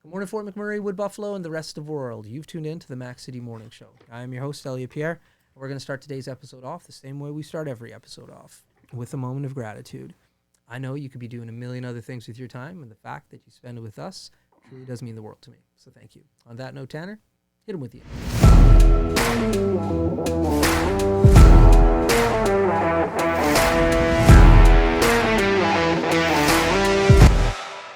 Good morning, Fort McMurray, Wood Buffalo, and the rest of the world. You've tuned in to the Mac City Morning Show. I am your host, Elliot Pierre. We're going to start today's episode off the same way we start every episode off, with a moment of gratitude. I know you could be doing a million other things with your time, and the fact that you spend it with us truly does mean the world to me. So thank you. On that note, Tanner, hit him with you.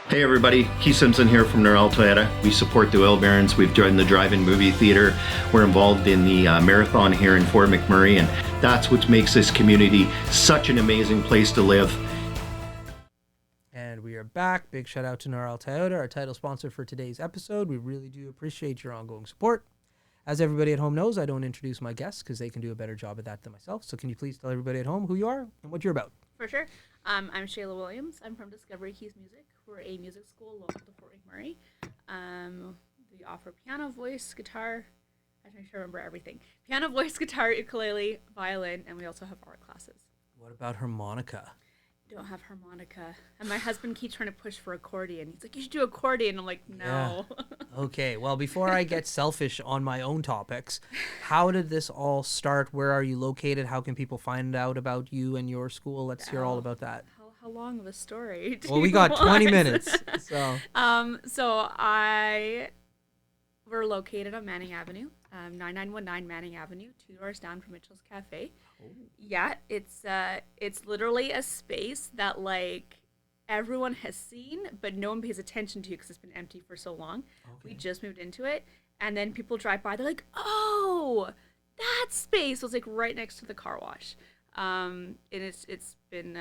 Hey everybody, Keith Simpson here from Norel Toyota. We support the Oil Barons. We've joined the drive-in movie theater. We're involved in the marathon here in Fort McMurray, and that's what makes this community such an amazing place to live. And we are back. Big shout out to Norel Toyota, our title sponsor for today's episode. We really do appreciate your ongoing support. As everybody at home knows, I don't introduce my guests because they can do a better job at that than myself. So can you please tell everybody at home who you are and what you're about? For sure. I'm Shayla Williams. I'm from Discovery Keys Music. We're a music school local to Fort McMurray. We offer piano, voice, guitar. I'm trying to remember everything. Piano, voice, guitar, ukulele, violin, and we also have art classes. What about harmonica? Don't have harmonica. And my husband keeps trying to push for accordion. He's like, you should do accordion. I'm like, no. Yeah. Okay, well, before I get selfish on my own topics, how did this all start? Where are you located? How can people find out about you and your school? Let's hear all about that. How long of a story do Well, we you got 20 want? minutes. We're located on Manning Avenue, 9919 Manning Avenue, 2 doors down from Mitchell's Cafe. Oh. Yeah, it's literally a space that like everyone has seen, but no one pays attention to because it's been empty for so long. Okay. We just moved into it, and then people drive by, they're like, "Oh, that space was like right next to the car wash," and it's been.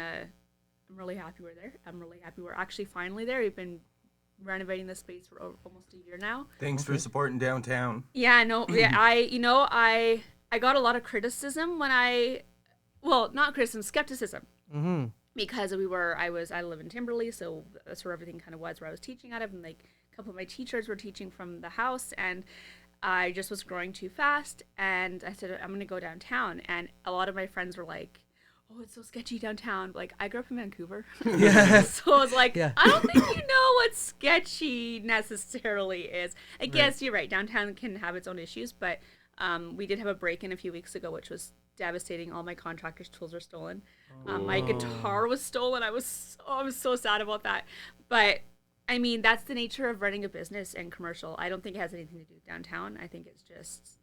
I'm really happy we're there. I'm really happy we're actually finally there. We've been renovating this space for almost a year now. Thanks for supporting downtown. Yeah, no, yeah, I got a lot of criticism not criticism, skepticism. Mm-hmm. Because I live in Timberley, so that's where everything kind of was, where I was teaching out of, and like a couple of my teachers were teaching from the house, and I just was growing too fast, and I said, I'm going to go downtown, and a lot of my friends were like, oh, it's so sketchy downtown. Like, I grew up in Vancouver. Yeah. So I was like, yeah. I don't think you know what sketchy necessarily is. I guess you're right. Downtown can have its own issues, but we did have a break-in a few weeks ago, which was devastating. All my contractors' tools were stolen. My guitar was stolen. I was so sad about that. But, I mean, that's the nature of running a business and commercial. I don't think it has anything to do with downtown. I think it's just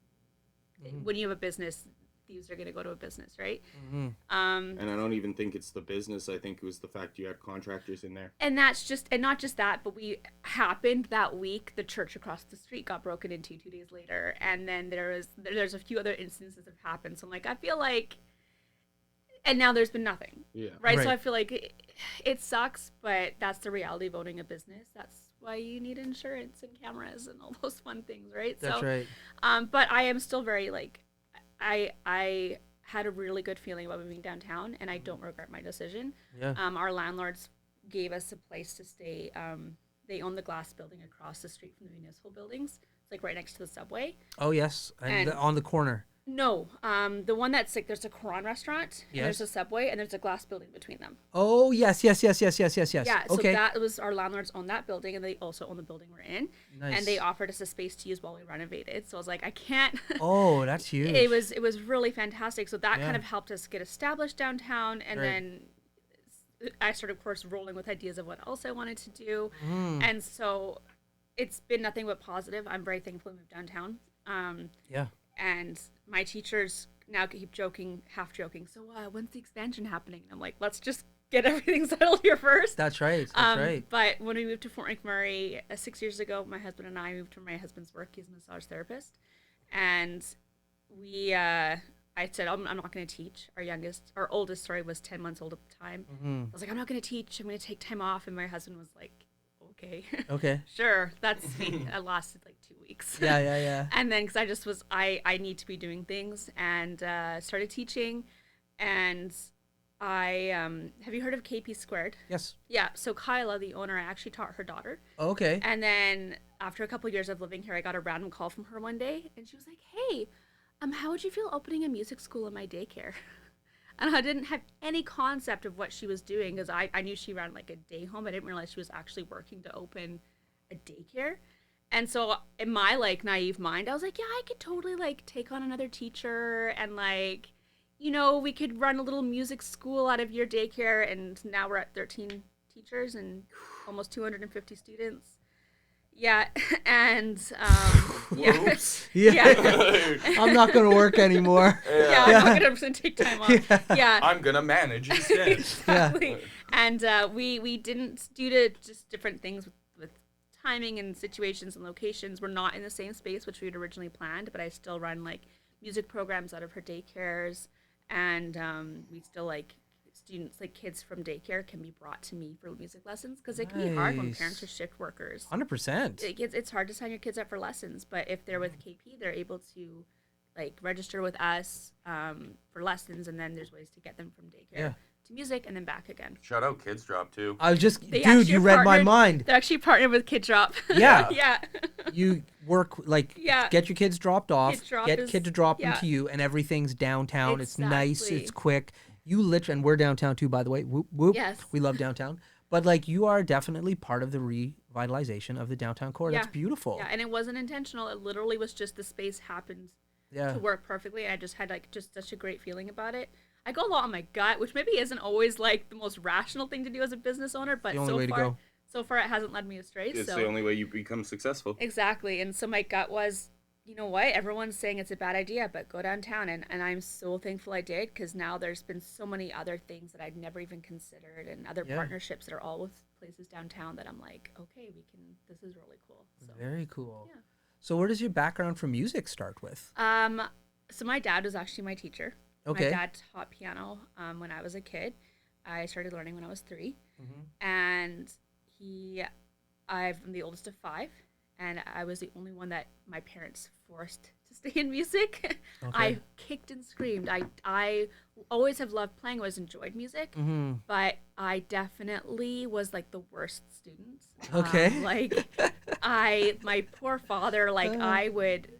when you have a business, thieves are going to go to a business, right? Mm-hmm. And I don't even think it's the business. I think it was the fact you had contractors in there. And not just that, but happened that week. The church across the street got broken into 2 days later, and then there's a few other instances that have happened. So I'm like, I feel like, and now there's been nothing. Yeah. Right. So I feel like it sucks, but that's the reality of owning a business. That's why you need insurance and cameras and all those fun things, right? That's right. But I am still very like. I had a really good feeling about moving downtown, and I don't regret my decision. Yeah. Our landlords gave us a place to stay. They own the glass building across the street from the municipal buildings. It's like right next to the subway. Oh, yes. And on the corner. No. The one that's like, there's a Quran restaurant, and there's a subway, and there's a glass building between them. Oh, yes. Yeah, so that was our landlords own that building, and they also own the building we're in. Nice. And they offered us a space to use while we renovated. So I was like, I can't. Oh, that's huge. It was really fantastic. So that kind of helped us get established downtown, and then I started, of course, rolling with ideas of what else I wanted to do. And so it's been nothing but positive. I'm very thankful to move downtown. And my teachers now keep half joking. So when's the expansion happening? And I'm like, let's just get everything settled here first. That's right. But when we moved to Fort McMurray 6 years ago, my husband and I moved to my husband's work. He's a massage therapist. And I said, I'm not going to teach. Our oldest, was 10 months old at the time. Mm-hmm. I was like, I'm not going to teach. I'm going to take time off. And my husband was like, okay. Sure, that's sweet. It lasted like 2 weeks. Yeah. And then, because I need to be doing things, and started teaching, and have you heard of KP Squared? Yes. Yeah, so Kyla, the owner, I actually taught her daughter. Okay. And then after a couple of years of living here, I got a random call from her one day, and she was like, hey, how would you feel opening a music school in my daycare? And I didn't have any concept of what she was doing, because I knew she ran like a day home. I didn't realize she was actually working to open a daycare. And so in my like naive mind, I was like, yeah, I could totally like take on another teacher and like, we could run a little music school out of your daycare. And now we're at 13 teachers and almost 250 students. Yeah, and yeah, Yeah. I'm not gonna work anymore. yeah, I'm not gonna take time off. Yeah, I'm gonna manage instead. exactly. And we didn't, due to just different things with timing and situations and locations, we're not in the same space which we had originally planned. But I still run like music programs out of her daycares, and we still like students, like kids from daycare can be brought to me for music lessons because it can be hard when parents are shift workers. 100%. It's hard to sign your kids up for lessons, but if they're with KP, they're able to like register with us for lessons, and then there's ways to get them from daycare to music and then back again. Shout out Kids Drop too. I was just, They dude, actually you read my partnered- mind. They're actually partnered with Kid Drop. Yeah. Yeah. You work like get your kids dropped off, Kids Drop get is- kid to drop them yeah. to you, and everything's downtown. It's nice, Exactly. it's quick. You literally, and we're downtown too, by the way. Whoop whoop. Yes. We love downtown. But like, you are definitely part of the revitalization of the downtown core. That's Yeah. beautiful. Yeah, and it wasn't intentional. It literally was just the space happened Yeah. to work perfectly. I just had like just such a great feeling about it. I go a lot on my gut, which maybe isn't always like the most rational thing to do as a business owner, but The only so way to far, go. so far it hasn't led me astray. It's so the only way you become successful. exactly, and so my gut was, you know what? Everyone's saying it's a bad idea, but go downtown, and I'm so thankful I did because now there's been so many other things that I'd never even considered, and other partnerships that are all with places downtown that I'm like, okay, we can. This is really cool. So. Very cool. Yeah. So where does your background for music start with? So my dad was actually my teacher. Okay. My dad taught piano when I was a kid. I started learning when I was 3. And I'm the oldest of 5, and I was the only one that my parents forced to stay in music. I kicked and screamed. I always have loved playing, always enjoyed music, but I definitely was like the worst student. Okay. My poor father, I would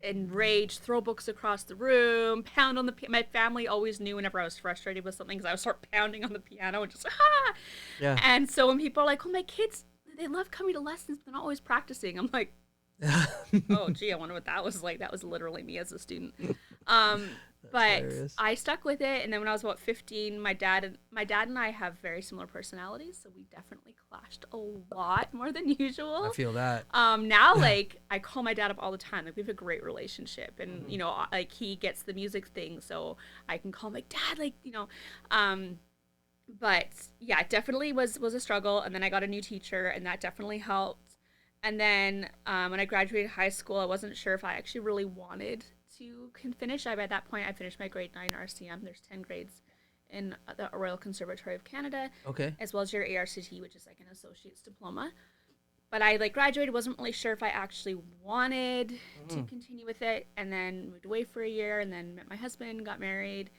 enrage, throw books across the room, pound on the piano. My family always knew whenever I was frustrated with something because I would start pounding on the piano and just Yeah. And so when people are like, "Oh, my kids, they love coming to lessons, but they're not always practicing," I'm like, "Oh, gee, I wonder what that was like." That was literally me as a student. But hilarious. I stuck with it, and then when I was about 15, my dad and I have very similar personalities, so we definitely clashed a lot more than usual. I feel that. Now I call my dad up all the time. Like, we have a great relationship, and like, he gets the music thing, so I can call him like, "Dad," but yeah, it definitely was a struggle. And then I got a new teacher, and that definitely helped. And then when I graduated high school, I wasn't sure if I actually really wanted to finish. By that point, I finished my grade 9 RCM. There's 10 grades in the Royal Conservatory of Canada, Okay. as well as your ARCT, which is like an associate's diploma. But I graduated, wasn't really sure if I actually wanted to continue with it, and then moved away for a year, and then met my husband, got married,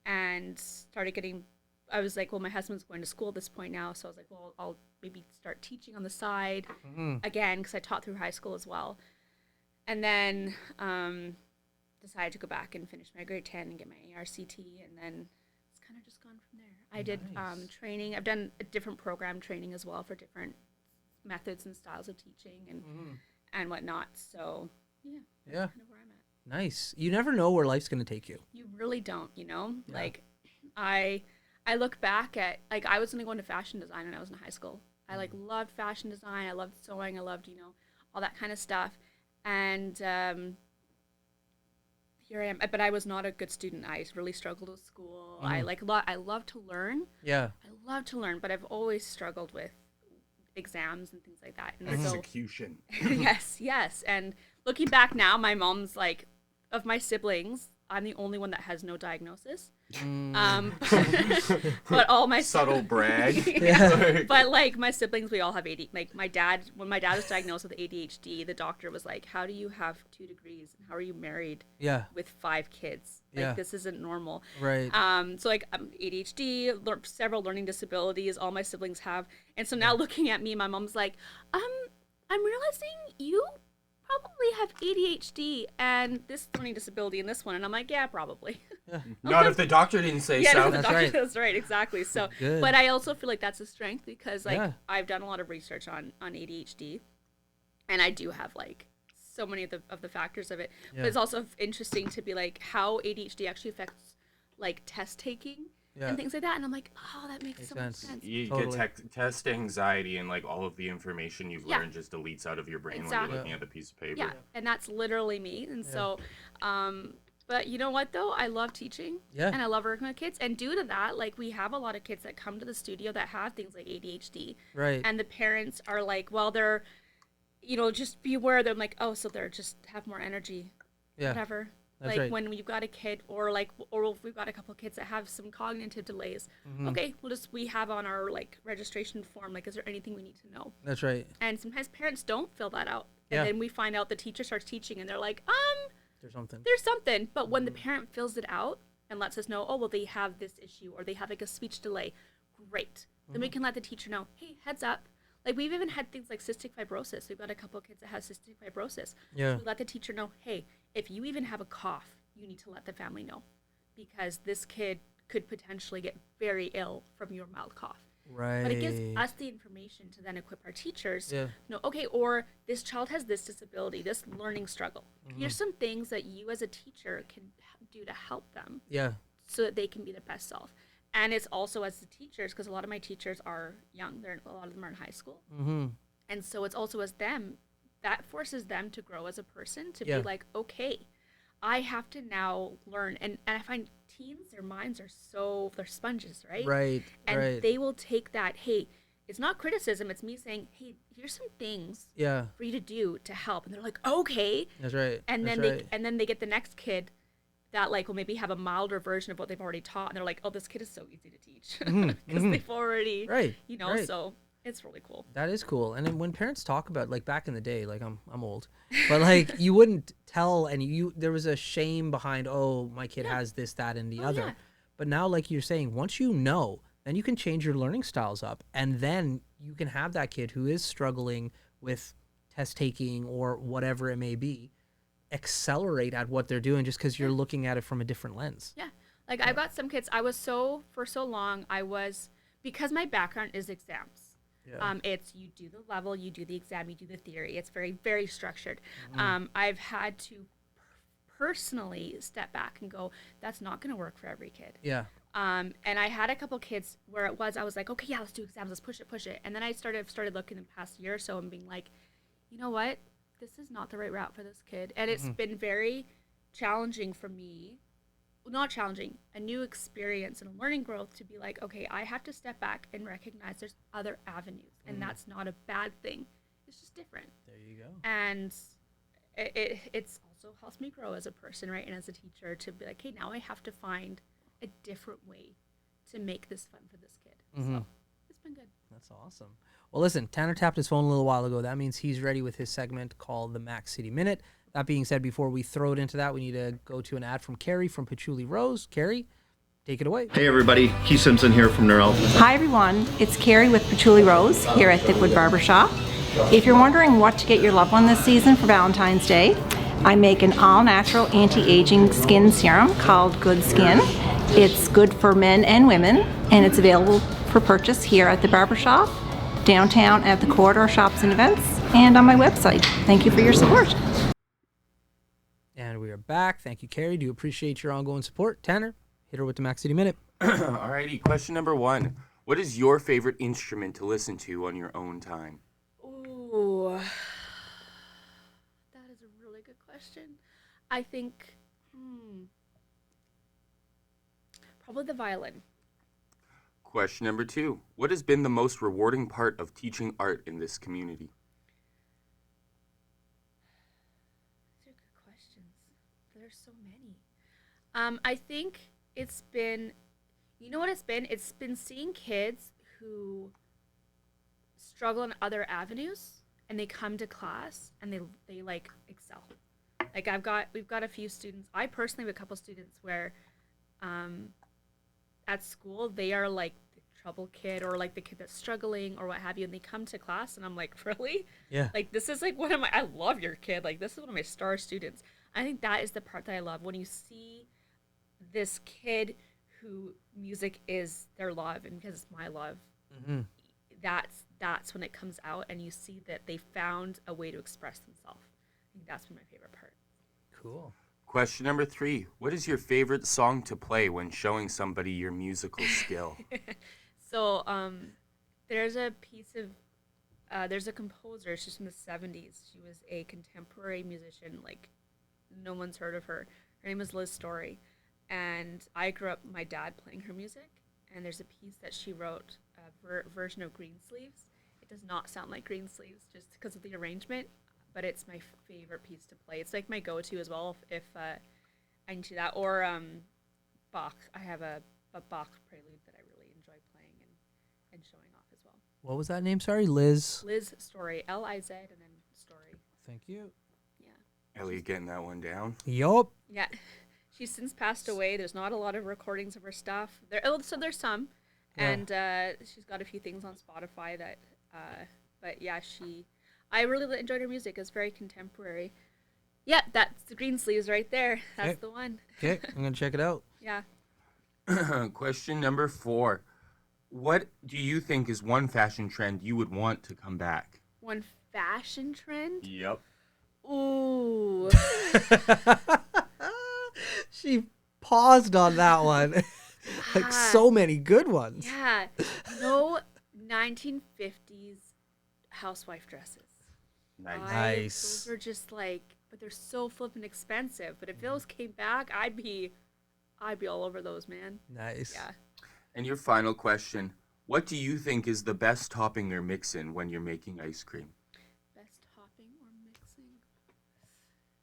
and started getting. I was like, well, my husband's going to school at this point now, so I was like, well, I'll maybe start teaching on the side again, because I taught through high school as well, and then decided to go back and finish my grade 10 and get my ARCT, and then it's kind of just gone from there. I did training. I've done a different program training as well for different methods and styles of teaching and whatnot. So yeah, that's kind of where I'm at. Nice. You never know where life's gonna take you. You really don't, Like, I look back at, like, I was gonna go into fashion design when I was in high school. I loved fashion design. I loved sewing. I loved all that kind of stuff. And here I am. But I was not a good student. I really struggled with school. I love to learn. Yeah. I love to learn, but I've always struggled with exams and things like that. And so, Execution. yes. And looking back now, my mom's like, of my siblings, I'm the only one that has no diagnosis. But all my Subtle brag. But like, my siblings, we all have ADHD. Like, when my dad was diagnosed with ADHD, the doctor was like, "How do you have 2 degrees? And how are you married Yeah. with 5 kids? Like, Yeah. this isn't normal." Right. So like, ADHD, several learning disabilities, all my siblings have. And so now looking at me, my mom's like, I'm realizing you probably have ADHD and this learning disability and this one. And I'm like, yeah, probably. Not if the doctor didn't say Yeah, so. no, the That's doctor right. That's right, exactly. So, Good. but I also feel like that's a strength because, like, Yeah. I've done a lot of research on ADHD, And I do have like so many of the factors of it. Yeah. But it's also interesting to be like how ADHD actually affects like test taking and things like that. And I'm like, oh, that makes so much sense. You Totally. get test anxiety, and like all of the information you've learned just deletes out of your brain when Exactly. you're looking at the piece of paper. Yeah, and that's literally me. And so, but you know what though? I love teaching. Yeah. And I love working with kids. And due to that, like we have a lot of kids that come to the studio that have things like ADHD. Right. And the parents are like, well, they're, you know, just be aware. They're like, oh, so they're just have more energy. Yeah. Whatever. That's like right. when you've got a kid or we've got a couple of kids that have some cognitive delays. Mm-hmm. Okay, we have on our like registration form, like, is there anything we need to know? That's right. And sometimes parents don't fill that out. Yeah. And then we find out the teacher starts teaching and they're like, There's something. there's something. But when the parent fills it out and lets us know, oh, well, they have this issue or they have like a speech delay, great. Then we can let the teacher know, hey, heads up. Like we've even had things like cystic fibrosis. We've got a couple of kids that have cystic fibrosis. Yeah. So we let the teacher know, hey, if you even have a cough, you need to let the family know because this kid could potentially get very ill from your mild cough. Right. But it gives us the information to then equip our teachers. Yeah. No, okay, or this child has this disability, this learning struggle. Here's some things that you as a teacher can do to help them Yeah. so that they can be their best self. And it's also as the teachers, because a lot of my teachers are young. A lot of them are in high school. Mm-hmm. And so it's also as them, that forces them to grow as a person to Yeah. be like, okay, I have to now learn. And I find teens, their minds are they're sponges, right? Right. And right. they will take that, hey, it's not criticism, it's me saying, hey, here's some things Yeah. for you to do to help. And they're like, okay. That's right. And That's then right. they get the next kid that like will maybe have a milder version of what they've already taught. And they're like, oh, this kid is so easy to teach. Because they've already, Right. you know, right. so it's really cool. That is cool. And then when parents talk about like back in the day, like I'm old, but like you wouldn't tell, and there was a shame behind, oh, my kid has this, that, and the other. yeah. But now, like you're saying, once you know, then you can change your learning styles up, and then you can have that kid who is struggling with test taking or whatever it may be, accelerate at what they're doing just because you're looking at it from a different lens. Yeah. Like I've got some kids, for so long, because my background is exams. Yeah. It's you do the level, you do the exam, you do the theory. It's very, very structured. Mm-hmm. I've had to personally step back and go, that's not going to work for every kid. Yeah. And I had a couple kids where I was like, okay, yeah, let's do exams, let's push it. And then I started looking in the past year or so and being like, you know what? This is not the right route for this kid. And it's been very challenging for me. Not challenging, a new experience and a learning growth to be like, okay, I have to step back and recognize there's other avenues, and that's not a bad thing. It's just different. There you go. And it's also helps me grow as a person, right, and as a teacher to be like, hey, now I have to find a different way to make this fun for this kid. So it's been good. That's awesome. Well, listen, Tanner tapped his phone a little while ago. That means he's ready with his segment called the Mac City Minute. That being said, before we throw it into that, we need to go to an ad from Carrie from Patchouli Rose. Carrie, take it away. Hey everybody, Keith Simpson here from Neural. Hi everyone, it's Carrie with Patchouli Rose here at Thickwood Barbershop. If you're wondering what to get your loved one this season for Valentine's Day, I make an all-natural anti-aging skin serum called Good Skin. It's good for men and women, and it's available for purchase here at the barbershop, downtown at the Corridor Shops and Events, and on my website. Thank you for your support. And we are back. Thank you, Carrie. Do appreciate your ongoing support. Tanner, hit her with the Mac City Minute. Alrighty, question number 1. What is your favorite instrument to listen to on your own time? Ooh, that is a really good question. I think probably the violin. Question number 2. What has been the most rewarding part of teaching art in this community? These are good questions. There's so many. I think it's been, you know what it's been? It's been seeing kids who struggle in other avenues and they come to class and they like excel. Like we've got a few students. I personally have a couple students where at school they are like the trouble kid or like the kid that's struggling or what have you, and they come to class and I'm like, really? Yeah. Like this is like I love your kid. Like this is one of my star students. I think that is the part that I love when you see this kid who music is their love and because it's my love. Mm-hmm. that's when it comes out and you see that they found a way to express themselves. I think that's been my favorite part. Cool. Question number 3. What is your favorite song to play when showing somebody your musical skill? So there's a piece of, there's a composer, she's from the 70s. She was a contemporary musician, like no one's heard of her. Her name is Liz Story. And I grew up, my dad playing her music. And there's a piece that she wrote, a version of Green Sleeves. It does not sound like Green Sleeves just because of the arrangement, but it's my favorite piece to play. It's like my go-to as well if I need to do that. Or Bach. I have a Bach prelude that I really enjoy playing and showing off as well. What was that name? Sorry, Liz. Liz Story, Liz, and then Story. Thank you. Yeah. Ellie getting that one down. Yup. Yeah. She's since passed away. There's not a lot of recordings of her stuff. So there's some. Yeah. And she's got a few things on Spotify that, but yeah, I really enjoyed her music. It's very contemporary. Yeah, that's the Green Sleeves right there. That's the one. Okay, I'm going to check it out. Yeah. Question number 4. What do you think is one fashion trend you would want to come back? One fashion trend? Yep. Ooh. She paused on that one. Like so many good ones. Yeah. No 1950s housewife dresses. Nice. Those are just like, but they're so flippin' expensive. But if those came back, I'd be all over those, man. Nice. Yeah. And your final question. What do you think is the best topping or mix-in when you're making ice cream? Best topping or mixing?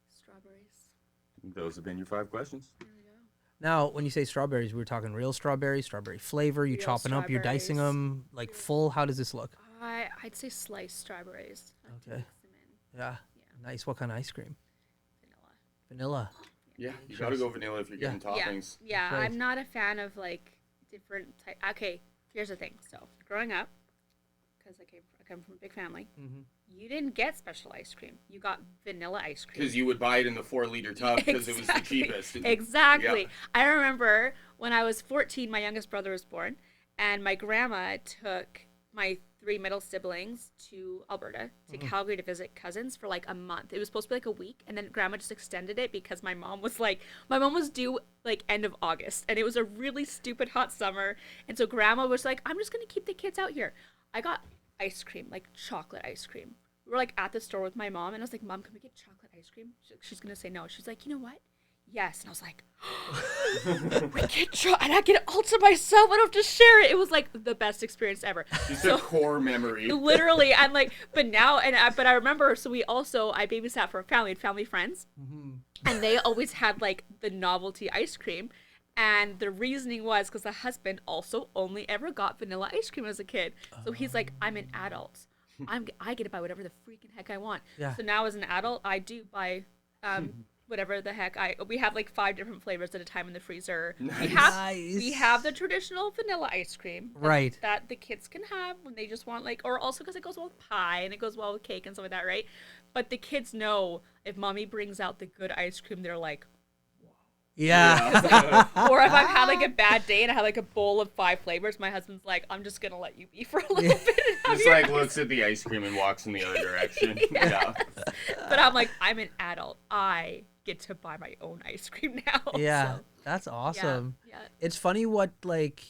Strawberries. Those have been your 5 questions. There we go. Now, when you say strawberries, we're talking real strawberries, strawberry flavor. You Real chopping up, you're dicing strawberries. them like full. How does this look? I'd say sliced strawberries. I like to Okay. mix them in. Yeah. Nice. What kind of ice cream? Vanilla. Vanilla. Yeah, you gotta go vanilla if you're getting toppings. Yeah, Right. I'm not a fan of like different type. Okay, here's the thing. So growing up, because I come from a big family, you didn't get special ice cream. You got vanilla ice cream. Because you would buy it in the 4-liter tub because it was the Exactly. cheapest. Exactly. Yeah. I remember when I was 14, my youngest brother was born, and my grandma took my 3 middle siblings to Alberta, to Calgary to visit cousins for like a month. It was supposed to be like a week, and then grandma just extended it because my mom was due like end of August, and it was a really stupid hot summer, and so grandma was like, I'm just going to keep the kids out here. I got ice cream, like chocolate ice cream. We were like at the store with my mom, and I was like, Mom, can we get chocolate ice cream? She's going to say no. She's like, you know what? Yes. And I was like, we get and I get it all to myself. I don't have to share it. It was like the best experience ever. Just a core memory. Literally, I'm like, but now, but I remember, so I babysat for a family friends, and they always had like the novelty ice cream. And the reasoning was because the husband also only ever got vanilla ice cream as a kid. So he's like, I'm an adult. I get to buy whatever the freaking heck I want. Yeah. So now as an adult, I do buy whatever the heck we have like 5 different flavors at a time in the freezer. Nice. We have the traditional vanilla ice cream. Right. That the kids can have when they just want like, or also because it goes well with pie and it goes well with cake and stuff like that, right? But the kids know if mommy brings out the good ice cream, they're like, Yeah. or if I've had like a bad day and I have like a bowl of 5 flavors, my husband's like, I'm just gonna let you be for a little bit. And have Just your like looks at the ice cream and walks in the other direction. Yeah. But I'm like, I'm an adult. I get to buy my own ice cream now. Yeah. So, That's awesome. yeah. It's funny what like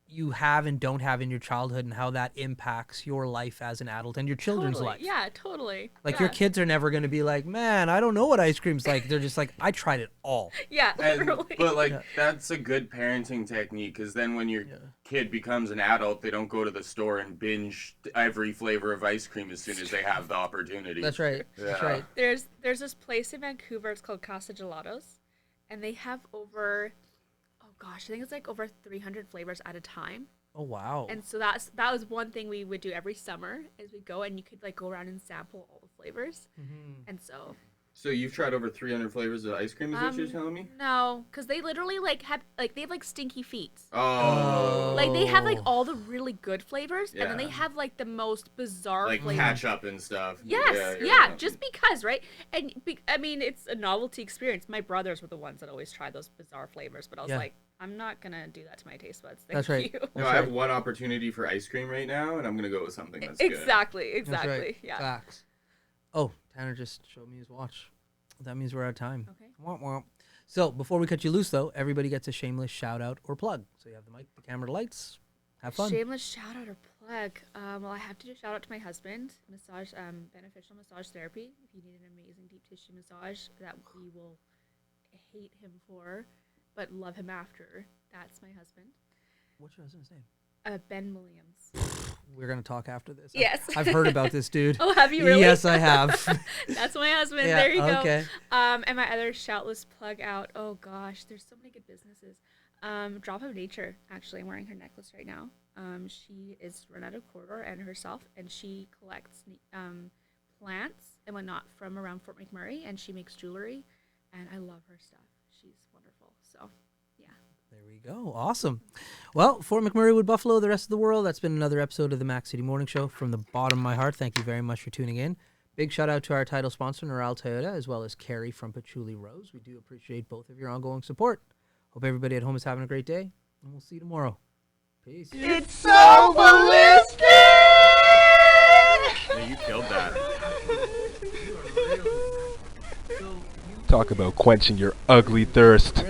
you have and don't have in your childhood and how that impacts your life as an adult and your children's Totally. life. Yeah, totally. Like yeah. your kids are never going to be like, man, I don't know what ice cream's like. They're just like, I tried it all. Yeah, And, literally. but like that's a good parenting technique because then when your kid becomes an adult, they don't go to the store and binge every flavor of ice cream as soon as they have the opportunity. That's right. That's Yeah. right. There's this place in Vancouver. It's called Casa Gelatos, and they have over, oh gosh, I think it's like over 300 flavors at a time. Oh, wow. And so that was one thing we would do every summer is we go and you could like go around and sample all the flavors. And so So you've tried over 300 flavors of ice cream, is what you're telling me? No, because they literally like have like they have like stinky feet. Oh. Like they have like all the really good flavors, and then Yeah. they have like the most bizarre Like flavors. ketchup and stuff. Yes, you're yeah, right. just because, right? And I mean, it's a novelty experience. My brothers were the ones that always tried those bizarre flavors, but I was Yeah. like, I'm not gonna do that to my taste buds. Thank That's right. you. No, I have one opportunity for ice cream right now, and I'm gonna go with something that's Exactly, That's exactly. right. Yeah. Facts. Oh, Tanner just showed me his watch. That means we're out of time. Okay. Womp womp. So before we cut you loose, though, everybody gets a shameless shout out or plug. So you have the mic, the camera, the lights. Have fun. Shameless shout out or plug. Well, I have to do a shout out to my husband, beneficial massage therapy. If you need an amazing deep tissue massage that we will hate him for, but love him after, that's my husband. What's your husband's name? Ben Williams. We're gonna talk after this. Yes. I've heard about this dude. Oh, have you really? Yes, I have. That's my husband. Yeah, There you go. okay. And my other shoutless plug out. Oh gosh, there's so many good businesses. Drop of Nature. Actually, I'm wearing her necklace right now. She is run out of corridor and herself, and she collects plants and whatnot from around Fort McMurray, and she makes jewelry, and I love her stuff. She's wonderful. So, yeah. There we go. Awesome. Well, Fort McMurray, Wood Buffalo, the rest of the world, that's been another episode of the Mac City Morning Show. From the bottom of my heart, thank you very much for tuning in. Big shout out to our title sponsor, Noral Toyota, as well as Carrie from Patchouli Rose. We do appreciate both of your ongoing support. Hope everybody at home is having a great day, and we'll see you tomorrow. Peace. It's so ballistic! Yeah, you killed that. Talk about quenching your ugly thirst.